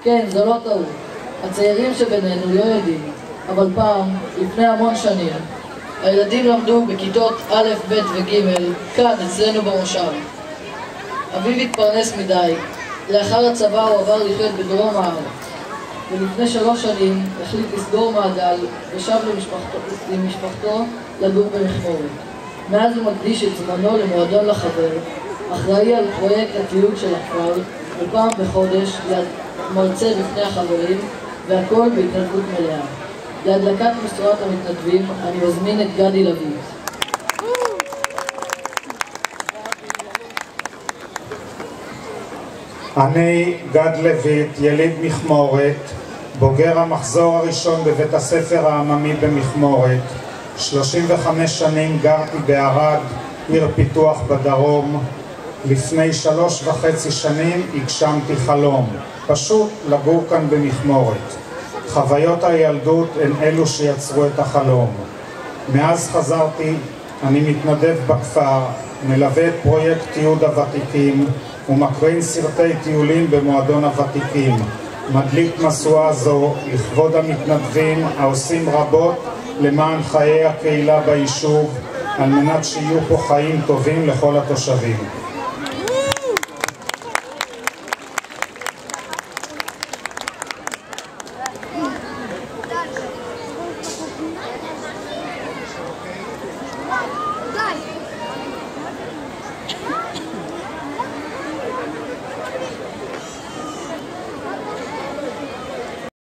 כן, זו לא טעות. הצעירים שבינינו לא יודעים, אבל פעם, לפני המון שנים, הילדים למדו בכיתות א', ב' וג' כאן, אצלנו במושב. אביו התפרנס מדי, לאחר הצבא הוא עבר לחיות בדרום הארץ, ולפני 3 שנים החליט לסגור מעגל ושב למשפחתו לגור במכמורת. מאז הוא מקדיש את זמנו למועדון לחבר, אחראי על פרויקט הטיול של הכפר, ופעם בחודש מרצה בפני החברים, והכל בהתנדבות מלאה. להדלקת משואת המתנדבים אני מזמין את גדי לויט. אני גד לויט, יליד מכמורת, בוגר המחזור הראשון בבית הספר העממי במכמורת. 35 שנים גרתי בערד, עיר פיתוח בדרום. לפני 3.5 שנים הגשמתי חלום, פשוט לגור כאן במכמורת. חוויות הילדות הן אלו שיצרו את החלום. מאז חזרתי, אני מתנדב בכפר, מלווה את פרויקט תיעוד הוותיקים ומקרין סרטי טיולים במועדון הוותיקים. מדליק משואה זו לכבוד המתנדבים העושים רבות למען חיי הקהילה ביישוב, על מנת שיהיו פה חיים טובים לכל התושבים.